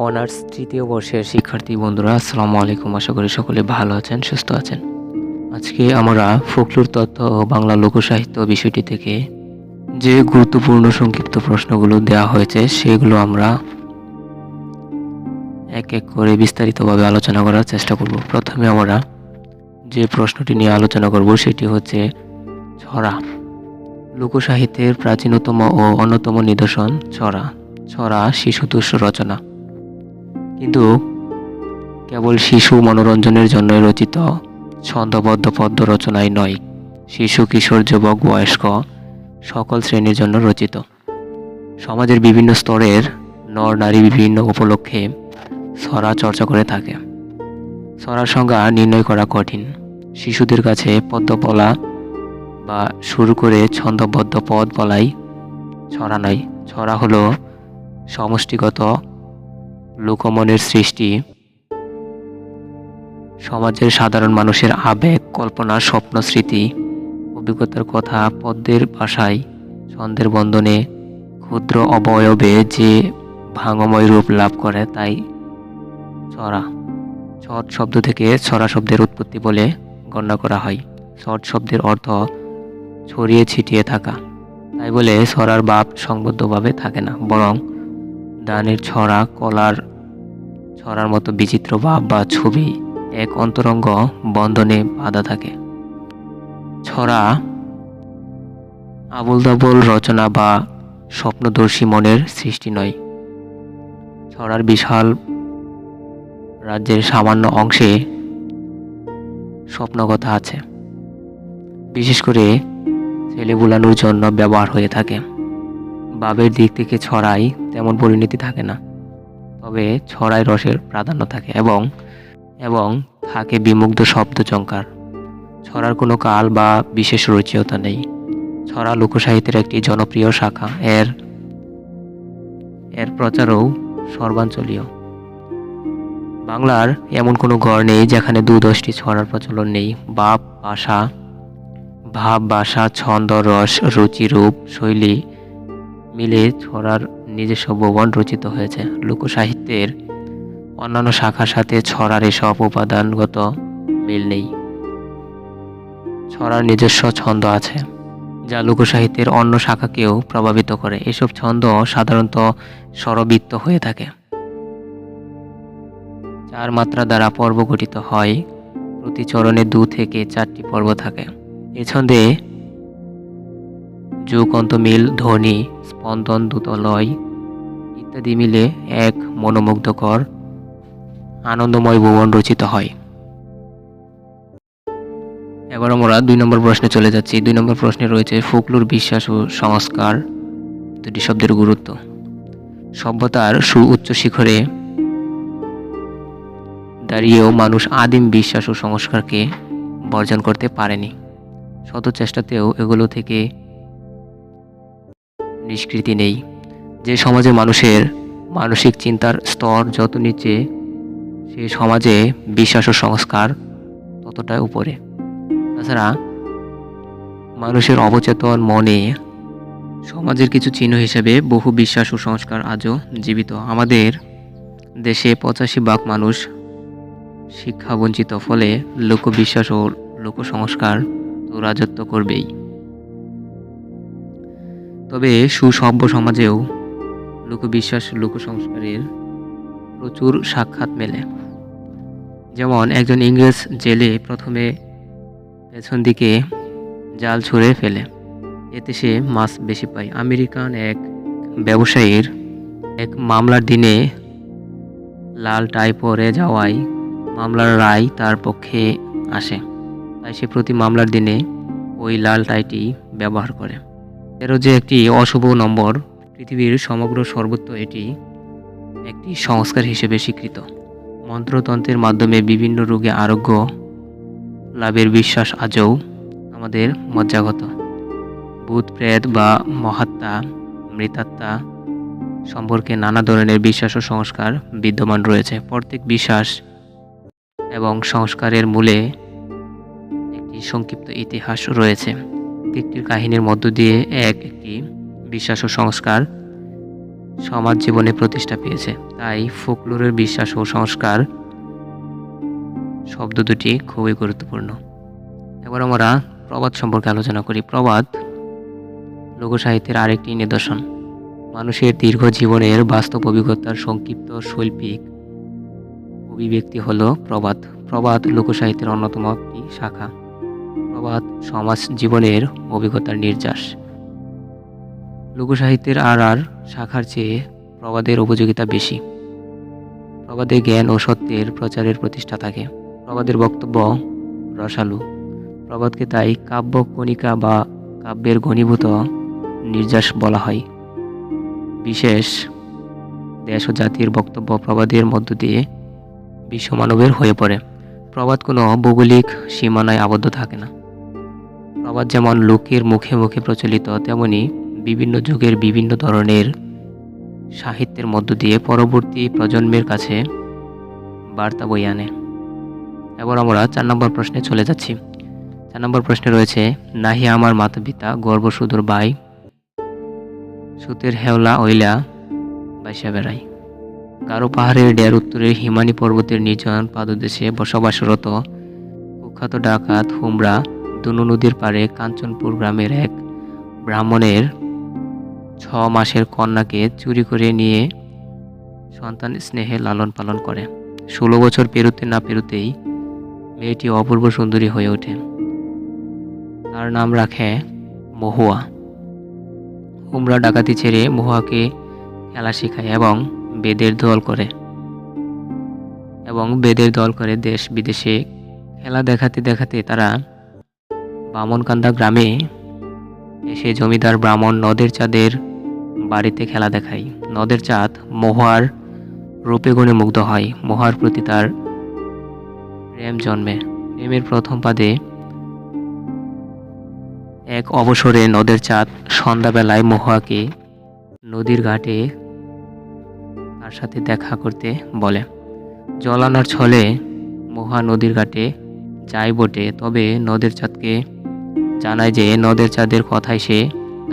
Honours তৃতীয় বর্ষের শিক্ষার্থী বন্ধুরা, আসসালামু আলাইকুম। আশা করি সকলে ভালো আছেন, সুস্থ আছেন। আজকে আমরা ফোকলোর তত্ত্ব ও বাংলা লোকসাহিত্য বিষয়টি থেকে যে গুরুত্বপূর্ণ সংক্ষিপ্ত প্রশ্নগুলো দেওয়া হয়েছে সেগুলো আমরা এক এক করে বিস্তারিতভাবে আলোচনা করার চেষ্টা করব। প্রথমে আমরা যে প্রশ্নটি নিয়ে আলোচনা করব সেটি হচ্ছে ছড়া। লোকসাহিত্যের প্রাচীনতম ও অন্যতম নিদর্শন ছড়া। ছড়া শিশুতোষ রচনা, কিন্তু কেবল শিশু মনোরঞ্জনের জন্য রচিত ছন্দবদ্ধ পদ্য রচনাই নয়, শিশু, কিশোর, যুবক, বয়স্ক সকল শ্রেণীর জন্য রচিত। সমাজের বিভিন্ন স্তরের নর নারী বিভিন্ন উপলক্ষে ছড়া চর্চা করে থাকে। ছড়ার সংজ্ঞা নির্ণয় করা কঠিন। শিশুদের কাছে পদ্য বলা বা শুরু করে ছন্দবদ্ধ পদ বলাই ছড়া নয়। ছড়া হলো সমষ্টিগত লোকমনের সৃষ্টি, সমাজের সাধারণ মানুষের আবেগ, কল্পনা, স্বপ্ন, স্মৃতি, অভিজ্ঞতার কথা পদ্যের ভাষায় ছন্দের বন্ধনে ক্ষুদ্র অবয়বে যে ভাঙময় রূপ লাভ করে তাই ছড়া। ছট শব্দ থেকে ছড়া শব্দের উৎপত্তি বলে গণ্য করা হয়। ছট শব্দের অর্থ ছড়িয়ে ছিটিয়ে থাকা, তাই বলে ছড়ার ভাব সংবদ্ধভাবে থাকে না, বরং দানের ছড়া, কলার ছড়ার মতো বিচিত্র ভাব বা ছবি এক অন্তরঙ্গ বন্ধনে বাঁধা থাকে। ছড়া আবোল তাবোল রচনা বা স্বপ্নদর্শী মনের সৃষ্টি নয়। ছড়ার বিশাল রাজ্যের সামান্য অংশে স্বপ্নকথা আছে, বিশেষ করে ছেলে বুলানোর জন্য ব্যবহার হয়ে থাকে। ভাবের দিক থেকে ছড়ায় তেমন পরিণতি থাকে না, তবে ছড়ায় রসের প্রাধান্য থাকে এবং থাকে বিমুগ্ধ শব্দচঙ্কার। ছড়ার কোনো কাল বা বিশেষ রচয়িতা নেই। ছড়া লোকসাহিত্যের একটি জনপ্রিয় শাখা। এর প্রচারও সর্বাঞ্চলীয়। বাংলার এমন কোনো ঘর নেই যেখানে ২-১০টি ছড়ার প্রচলন নেই। ভাব, ভাষা, ছন্দ, রস, রুচি, রূপ, শৈলী মিলে ছড়ার নিজস্ব ভুবন রচিত হয়েছে। লোকসাহিত্যের অন্যান্য শাখার সাথে ছড়ার এসব উপাদানগত মিল নেই। ছড়ার নিজস্ব ছন্দ আছে, যা লোকসাহিত্যের অন্য শাখাকেও প্রভাবিত করে। এসব ছন্দ সাধারণত স্বরবৃত্ত হয়ে থাকে। ৪ মাত্রা দ্বারা পর্ব গঠিত হয়। প্রতি চরণে ২ থেকে ৪টি পর্ব থাকে। এ ছন্দে যোগ, অন্ত, মিল, ধ্বনি, স্পন্দন, দ্রুত লয় ইত্যাদি মিলে এক মনোমুগ্ধকর আনন্দময় ভুবন রচিত হয়। এবার আমরা ২ নম্বর প্রশ্নে চলে যাচ্ছি। ২ নম্বর প্রশ্নে রয়েছে ফোকলোর, বিশ্বাস ও সংস্কার দুটি শব্দের গুরুত্ব। সভ্যতার সুউচ্চ শিখরে দাঁড়িয়েও মানুষ আদিম বিশ্বাস ও সংস্কারকে বর্জন করতে পারেনি। শত চেষ্টাতেও এগুলো থেকে নিষ্কৃতি নেই। যে সমাজে মানুষের মানসিক চিন্তার স্তর যত নিচে, সে সমাজে বিশ্বাস ও সংস্কার ততটাই উপরে। তাছাড়া মানুষের অবচেতন মনে সমাজের কিছু চিহ্ন হিসেবে বহু বিশ্বাস ও সংস্কার আজও জীবিত। আমাদের দেশে ৮৫% মানুষ শিক্ষা বঞ্চিত, ফলে লোকবিশ্বাস ও লোকসংস্কার তো রাজত্ব করবেই। তবে সুসভ্য সমাজেও লোকবিশ্বাস লোকসংস্কারের প্রচুর সাক্ষাৎ মেলে। যেমন একজন ইংরেজ জেলে প্রথমে পেছন দিকে জাল ছুঁড়ে ফেলে, এতে সে মাছ বেশি পায়। আমেরিকান এক ব্যবসায়ীর এক মামলার দিনে লাল টাই পরে যাওয়ায় মামলার রায় তার পক্ষে আসে, তাই সে প্রতি মামলার দিনে ওই লাল টাইটি ব্যবহার করে। ১৩ যে একটি অশুভ নম্বর, পৃথিবীর সমগ্র সর্বত্র এটি একটি সংস্কার হিসেবে স্বীকৃত। মন্ত্রতন্ত্রের মাধ্যমে বিভিন্ন রোগে আরোগ্য লাভের বিশ্বাস আজও আমাদের মজ্জাগত। ভূত, প্রেত বা মহাত্মা, মৃতাত্মা সম্পর্কে নানা ধরনের বিশ্বাস ও সংস্কার বিদ্যমান রয়েছে। প্রত্যেক বিশ্বাস এবং সংস্কারের মূলে একটি সংক্ষিপ্ত ইতিহাস রয়েছে। প্রত্যেকটির কাহিনীর মধ্য দিয়ে একটি বিশ্বাস ও সংস্কার সমাজ জীবনে প্রতিষ্ঠা পেয়েছে। তাই ফোকলোরের বিশ্বাস ও সংস্কার শব্দ দুটি খুবই গুরুত্বপূর্ণ। এবার আমরা প্রবাদ সম্পর্কে আলোচনা করি। প্রবাদ লোকসাহিত্যের আরেকটি নিদর্শন। মানুষের দীর্ঘ জীবনের বাস্তব অভিজ্ঞতার সংক্ষিপ্ত শৈল্পিক অভিব্যক্তি হল প্রবাদ। প্রবাদ লোকসাহিত্যের অন্যতম একটি শাখা। প্রবাদ সমাজ জীবনের অভিজ্ঞতার নির্যাস। লোকসাহিত্যের আর শাখার চেয়ে প্রবাদের উপযোগিতা বেশি। প্রবাদে জ্ঞান ও সত্যের প্রচারের প্রতিষ্ঠা থাকে। প্রবাদের বক্তব্য রসালো। প্রবাদকে তাই কাব্য কণিকা বা কাব্যের ঘনীভূত নির্যাস বলা হয়। বিশেষ দেশ ও জাতির বক্তব্য প্রবাদের মধ্য দিয়ে বিশ্বমানবের হয়ে পড়ে। প্রবাদ কোনো ভৌগোলিক সীমানায় আবদ্ধ থাকে না। প্রবাদ যেমন লোকের মুখে মুখে প্রচলিত, তেমনি বিভিন্ন যুগের বিভিন্ন ধরনের সাহিত্যের মধ্য দিয়ে পরবর্তী প্রজন্মের কাছে বার্তা বয়ে আনে। এবার আমরা 4 নম্বর প্রশ্নে চলে যাচ্ছি। 4 নম্বর প্রশ্নে রয়েছে, নাহি আমার মাতা পিতা গর্ব সুদূর বাই, সুতের হেওলা ওইলা বাইসা বেড়াই। গারো পাহাড়ের ডের উত্তরের হিমানী পর্বতের নির্জন পাদদেশে বসবাসরত কুখ্যাত ডাকাত হুমরা দুনু নদীর পাড়ে কাঞ্চনপুর গ্রামের এক ব্রাহ্মণের 6 মাসের কন্যাকে চুরি করে নিয়ে সন্তান স্নেহে লালন পালন করে। 16 বছর পেরোতে না পেরোতেই মেয়েটি অপূর্ব সুন্দরী হয়ে ওঠে। তার নাম রাখে মহুয়া। হুমরা ডাকাতি ছেড়ে মহুয়াকে খেলা শেখায় এবং বেদের দল করে দেশ বিদেশে খেলা দেখাতে দেখাতে তারা বামনকান্দা গ্রামে এসে জমিদার ব্রাহ্মণ নদের চাঁদের বাড়িতে খেলা দেখায়। নদের চাঁদ মহুয়ার রূপে গুণে মুগ্ধ হয়। মহুয়ার প্রতি তার প্রেম জন্মে। প্রেমের প্রথম পাদে এক অবসরে নদের চাঁদ সন্ধ্যাবেলায় মহুয়াকে নদীর ঘাটে তার সাথে দেখা করতে বলে। জল আনার ছলে মহুয়া নদীর ঘাটে যায় বটে, তবে নদের চাঁদকে জানায় যে নদের চাঁদের কথায় সে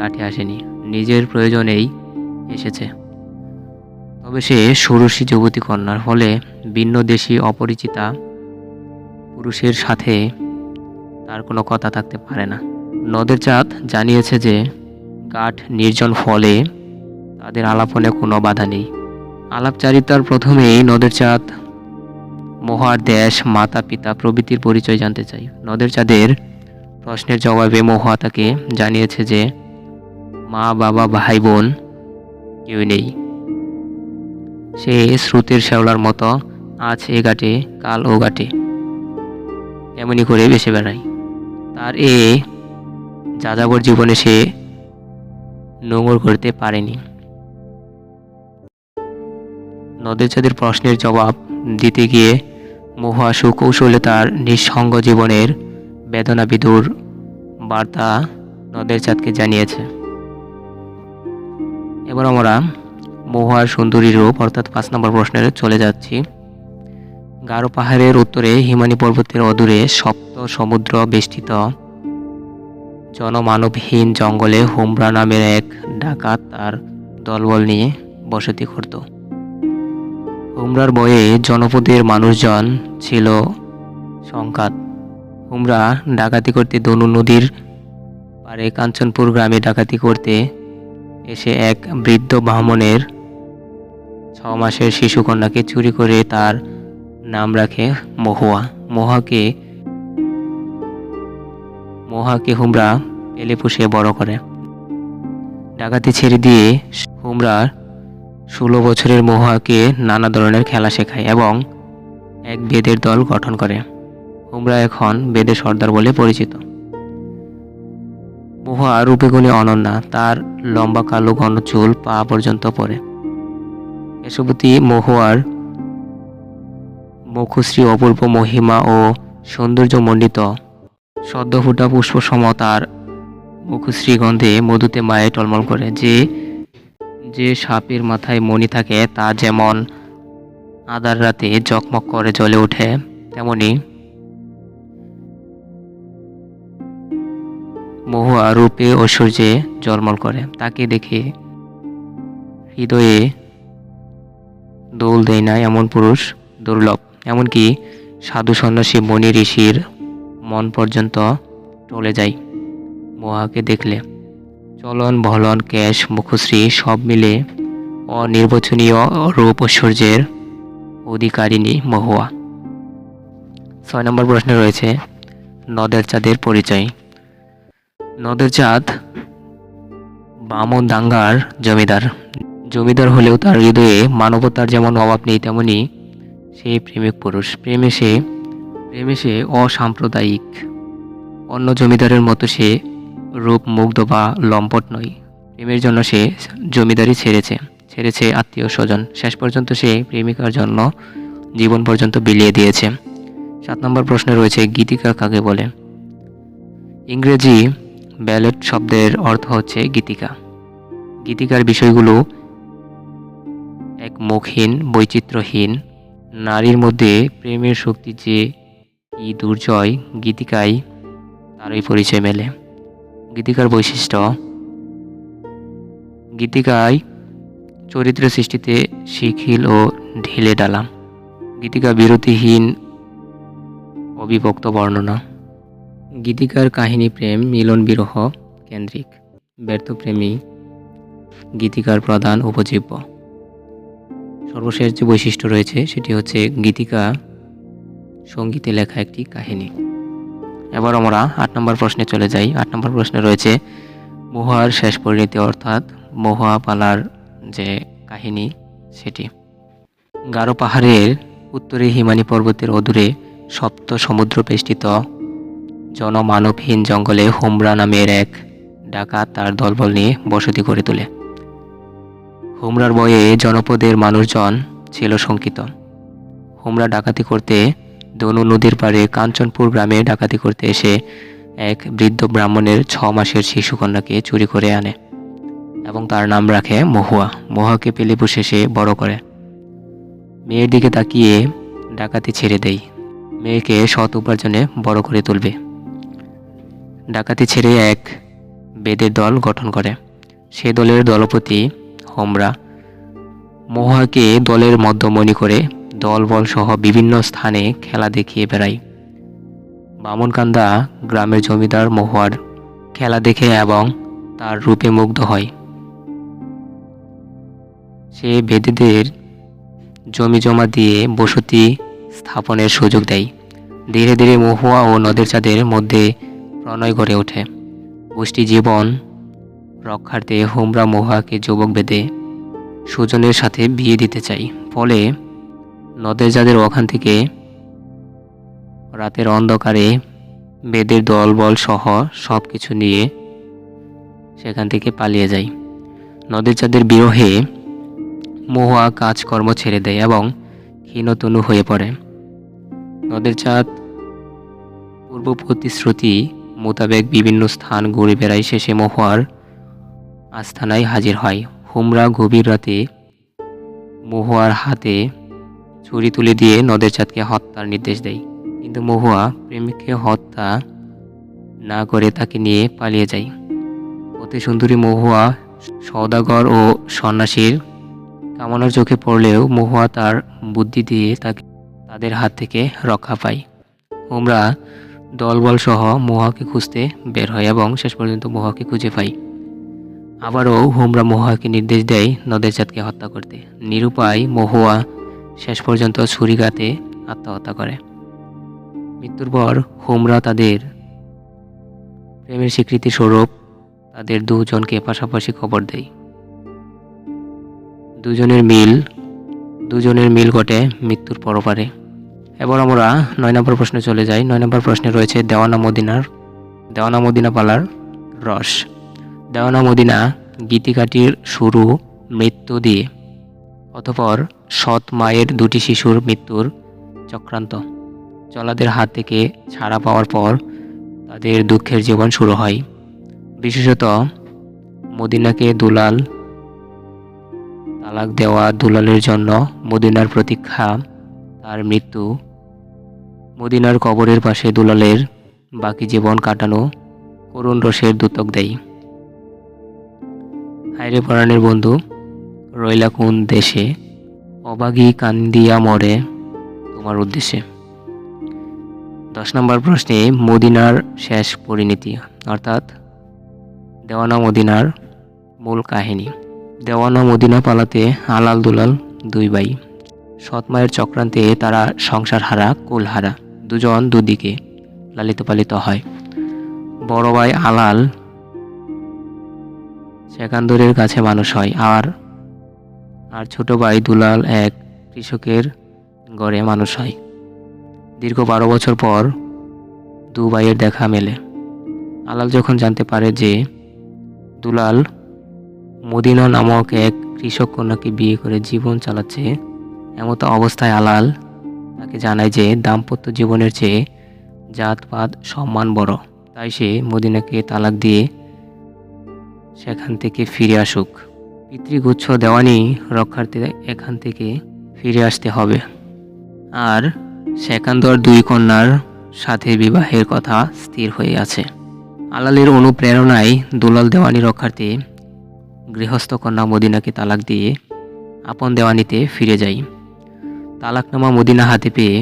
ঘাটে আসেনি, নিজের প্রয়োজনেই এসেছে। তবে সে ষোড়শী যুবতী কন্যার ফলে ভিন্ন দেশী অপরিচিতা পুরুষের সাথে তার কোনো কথা থাকতে পারে না। নদের চাঁদ জানিয়েছে যে ঘাট নির্জন, ফলে তাদের আলাপনে কোনো বাধা নেই। আলাপচারিতার প্রথমেই নদের চাঁদ মহুয়ার দেশ, মাতা পিতা প্রভৃতির পরিচয় জানতে চাই। নদের চাঁদের প্রশ্নের জবাবে মহুয়া তাকে জানিয়েছে যে মা বাবা ভাই বোন কেউ নেই। সে স্রোতের শ্যাওলার মতো আজ এ ঘাটে কাল ও ঘাটে এমনি করে ভেসে বেড়ায়। তার এ যাযাবর জীবনে সে নোঙর করতে পারেনি। নদের চাঁদের প্রশ্নের জবাব দিতে গিয়ে মহুয়া সুকৌশলে তার নিঃসঙ্গ জীবনের বেদনা বিদুর বার্তা নদের চাঁদকে জানিয়েছে। এবার আমরা মহুয়ার সুন্দরী রূপ অর্থাৎ 5 নম্বর প্রশ্নে চলে যাচ্ছি। গারো পাহাড়ের উত্তরে হিমানী পর্বতের অদূরে সপ্ত সমুদ্র বেষ্টিত জনমানবহীন জঙ্গলে হুমরা নামের এক ডাকাত তার দলবল নিয়ে বসতি করত। হুমরার বয়ে জনপদের মানুষজন ছিল সংখ্যাত। হুমরা ডাকাতি করতে দনু নদীর পারে কাঞ্চনপুর গ্রামে ডাকাতি করতে এসে এক বৃদ্ধ ব্রাহ্মণের 6 মাসের শিশুকন্যাকে চুরি করে তার নাম রাখে মহুয়া। মহুয়াকে হুমরা পেলে পুষে বড় করে। ডাকাতি ছেড়ে দিয়ে হুমরা 16 বছরের মহুয়াকে নানা ধরনের খেলা শেখায় এবং এক বেদের দল গঠন করে। হুমরা এখন বেদের সর্দার বলে পরিচিত। মহুয়া রূপে গুণে অনন্যা। তার লম্বা কালো ঘন চুল পা পর্যন্ত পড়ে। কেশবতী মহুয়ার মুখশ্রী অপূর্ব মহিমা ও সৌন্দর্য মণ্ডিত। সদ্য ফুটা পুষ্প সম তার মুখশ্রী গন্ধে মধুতে মায়ে টলমল করে। যে সাপের মাথায় মণি থাকে তা যেমন আধার রাতে জকমক করে জ্বলে ওঠে, তেমনি মহুয়া রূপে ঐশ্বর্যে ঝলমল করে। তাকে দেখে হৃদয়ে দোল দেয় না এমন পুরুষ দুর্লভ। এমনকি সাধু সন্ন্যাসী মনি ঋষির মন পর্যন্ত টলে যায় মহুয়াকে দেখলে। চলন বলন কেশ মুখশ্রী সব মিলে অনির্বচনীয় রূপ ঐশ্বর্যের অধিকারিণী মহুয়া। 6 নম্বর প্রশ্নে রয়েছে নদের চাঁদের পরিচয়। নদের চাঁদ বামনডাঙ্গার জমিদার। জমিদার হলেও তার হৃদয়ে মানবতার যেমন অভাব নেই, তেমনি সে প্রেমিক পুরুষ। প্রেমে সে অসাম্প্রদায়িক। অন্য জমিদারের মতো সে রূপ মুগ্ধ বা লম্পট নয়। প্রেমের জন্য সে জমিদারি ছেড়েছে আত্মীয় স্বজন। শেষ পর্যন্ত সে প্রেমিকার জন্য জীবন পর্যন্ত বিলিয়ে দিয়েছে। 7 নম্বর প্রশ্নে রয়েছে গীতিকা কাকে বলে। ইংরেজি ব্যালেট শব্দের অর্থ হচ্ছে গীতিকা। গীতিকার বিষয়গুলো এক মুখহীন, বৈচিত্র্যহীন। নারীর মধ্যে প্রেমের শক্তি যে কি দুর্জয়, গীতিকায় তারই পরিচয় মেলে। গীতিকার বৈশিষ্ট্য: গীতিকায় চরিত্র সৃষ্টিতে শিখিল ও ঢিলে ডালা। গীতিকা বিরতিহীন অবিভক্ত বর্ণনা। গীতিকার কাহিনী প্রেম মিলন বিরহ কেন্দ্রিক। ব্যর্থ প্রেমী গীতিকার প্রধান উপজীব্য। সর্বশেষ যে বৈশিষ্ট্য রয়েছে সেটি হচ্ছে গীতিকা সঙ্গীতে লেখা একটি কাহিনী। এবার আমরা 8 নম্বর প্রশ্নে চলে যাই। 8 নম্বর প্রশ্নে রয়েছে মহুয়ার শেষ পরিণতি, অর্থাৎ মহুয়া পালার যে কাহিনী সেটি। গারো পাহাড়ের উত্তরে হিমানী পর্বতের অদূরে সপ্ত সমুদ্র বেষ্টিত জনমানবহীন জঙ্গলে হুমরা নামের এক ডাকাত তার দলবল নিয়ে বসতি করে তোলে। হুমরার ভয়ে জনপদের মানুষজন ছিল শঙ্কিত। হুমরা ডাকাতি করতে দনু নদীর পাড়ে কাঞ্চনপুর গ্রামে ডাকাতি করতে এসে এক বৃদ্ধ ব্রাহ্মণের 6 মাসের শিশুকন্যাকে চুরি করে আনে এবং তার নাম রাখে মহুয়া। মহুয়াকে পেলে পুষে সে বড় করে। মেয়ের দিকে তাকিয়ে ডাকাতি ছেড়ে দেয়। মেয়েকে সৎ উপার্জনে বড় করে তুলবে। ডাকাতি ছেড়ে এক বেদের দল গঠন করে। সে দলের দলপতি হোমরা মহুয়াকে দলের মধ্যমণি করে দলবল সহ বিভিন্ন স্থানে খেলা দেখিয়ে বেড়ায়। বামনকান্দা গ্রামের জমিদার মহুয়ার খেলা দেখে এবং তার রূপে মুগ্ধ হয়। সে বেদেদের জমি জমা দিয়ে বসতি স্থাপনের সুযোগ দেয়। ধীরে ধীরে মহুয়া ও নদের চাঁদের মধ্যে প্রণয় গড়ে ওঠে। গোষ্ঠী জীবন রক্ষার্থে হুমরা মহুয়াকে যুবক বেদে সুজনের সাথে বিয়ে দিতে চাই। ফলে নদের চাঁদের ওখান থেকে রাতের অন্ধকারে বেদের দলবল সহ সব কিছু নিয়ে সেখান থেকে পালিয়ে যায়। নদের চাঁদের বিরহে মহুয়া কাজকর্ম ছেড়ে দেয় এবং ক্ষীণতনু হয়ে পড়ে। নদের চাঁদ পূর্ব প্রতিশ্রুতি মোতাবেক বিভিন্ন স্থান ঘুরে বেড়ায়। শেষে মহুয়ার আস্থানায় হাজির হয়। হুমরা গভীর রাতে মহুয়ার হাতে ছুরি তুলে দিয়ে নদের চাঁদকে হত্যার নির্দেশ দেয়, কিন্তু মহুয়া প্রেমিককে হত্যা না করে তাকে নিয়ে পালিয়ে যায়। অতি সুন্দরী মহুয়া সওদাগর ও সন্ন্যাসীর কামনার চোখে পড়লেও মহুয়া তার বুদ্ধি দিয়ে তাদের হাত থেকে রক্ষা পায়। হুমরা দলবল সহ মহুয়াকে খুঁজতে বের হয় এবং শেষ পর্যন্ত মহুয়াকে খুঁজে পায়। আবারও হুমরা মহুয়াকে নির্দেশ দেয় নদের চাঁদকে হত্যা করতে। নিরুপায় মহুয়া শেষ পর্যন্ত ছুরিঘাতে আত্মহত্যা করে। মৃত্যুর পর হুমরা তাদের প্রেমের স্বীকৃতি স্বরূপ তাদের দুজনকে পাশাপাশি কবর দেয়। দুজনের মিল ঘটে মৃত্যুর পরপারে। এবার আমরা 9 নম্বর প্রশ্নে চলে যাই। 9 নম্বর প্রশ্নে রয়েছে দেওয়ানা মদিনা পালার রস। দেওয়ানা মদিনা গীতিকাটির শুরু মৃত্যু দিয়ে, অতঃপর সৎ মায়ের 2টি শিশুর মৃত্যুর চক্রান্ত। জল্লাদের হাত থেকে ছাড়া পাওয়ার পর তাদের দুঃখের জীবন শুরু হয়। বিশেষত মদিনাকে তালাক দেওয়া দুলালের জন্য মদিনার প্রতীক্ষা, তার মৃত্যু, মদিনার কবরের পাশে দুলালের বাকি জীবন কাটানো করুণ রসের দ্যোতক দেয়। হায়রে পরাণের বন্ধু, রইলা কোন দেশে, অবাগী কান্দিয়া মরে তোমার উদ্দেশ্যে। 10 নম্বর প্রশ্নে মদিনার শেষ পরিণতি অর্থাৎ দেওয়ানা মদিনার মূল কাহিনী। দেওয়ানা মদিনা পালাতে আলাল দুলাল দুই ভাই। সৎ মায়ের চক্রান্তে তারা সংসার হারা কুল হারা, দুজন দুদিকে লালিত পালিত হয়। বড় ভাই আলাল সেকান্দরের কাছে মানুষ হয়, আর ছোট ভাই দুলাল এক কৃষকের ঘরে মানুষ হয়। দীর্ঘ 12 বছর পর দু ভাইয়ের দেখা মেলে। আলাল যখন জানতে পারে যে দুলাল মদিনা নামক এক কৃষক কন্যাকে বিয়ে করে জীবন চালাচ্ছে, এমতো অবস্থায় আলাল তাকে জানায় যে দাম্পত্য জীবনের চেয়ে জাতপাত সম্মান বড়, তাই সে মদিনাকে তালাক দিয়ে সেখান থেকে ফিরে আসুক। পিতৃগুচ্ছ দেওয়ানি রক্ষার্থে এখান থেকে ফিরে আসতে হবে। আর সেকান্দর দুই কন্যার সাথে বিবাহের কথা স্থির হয়ে আছে। আলালের অনুপ্রেরণায় দুলাল দেওয়ানি রক্ষার্থে গৃহস্থ কন্যা মদিনাকে তালাক দিয়ে আপন দেওয়ানিতে ফিরে যায়। তালাকনামা মদিনা হাতে পেয়ে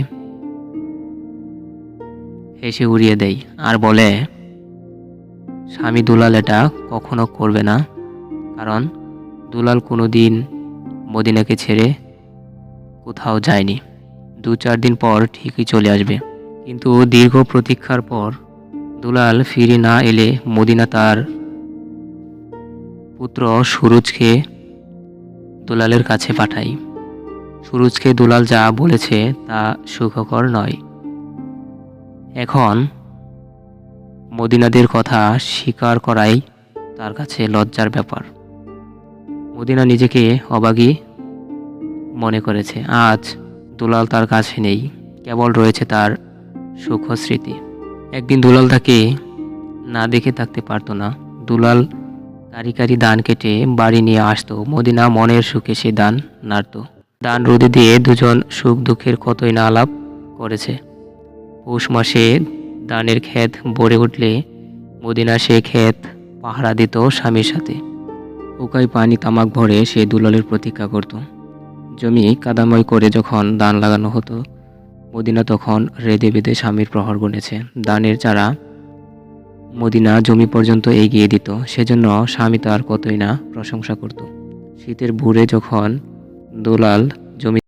হেসে উড়িয়ে দেয় আর বলে, স্বামী দুলাল এটা কখনো করবে না, কারণ দুলাল কোনোদিন মদিনাকে ছেড়ে কোথাও যায়নি। 2-4 দিন পর ঠিকই চলে আসবে। কিন্তু দীর্ঘ প্রতীক্ষার পর দুলাল ফিরে না এলে মদিনা তার পুত্র সুরুজকে দুলালের কাছে পাঠায়। সুরুজকে দুলাল যা বলেছে তা সুখকর নয়। এখন মদিনাদের কথা স্বীকার করাই তার কাছে লজ্জার ব্যাপার। মদিনা নিজেকে অবাগী মনে করেছে। আজ দুলাল তার কাছে নেই, কেবল রয়েছে তার সুখ স্মৃতি। একদিন দুলাল তাকে না দেখে থাকতে পারত না। দুলাল কারি কারি ধান কেটে বাড়ি নিয়ে আসতো। মদিনা মনের সুখে সে ধান নাড়ত। ধান রোদে দিয়ে দুজন সুখ দুঃখের কতই না আলাপ করেছে। পৌষ মাসে ধানের ক্ষেত ভরে উঠলে মদিনা সে ক্ষেত পাহারা দিত স্বামীর সাথে। পোকায় পানি তামাক ভরে সে দুলালের প্রতীক্ষা করত। জমি কাদাময় করে যখন ধান লাগানো হতো, মদিনা তখন রেঁধে বেঁধে স্বামীর প্রহর গুনেছে। ধানের চারা মদিনা জমি পর্যন্ত এগিয়ে দিত, সেজন্য স্বামী তার কতই না প্রশংসা করত। শীতের ভোরে যখন দুলাল জমি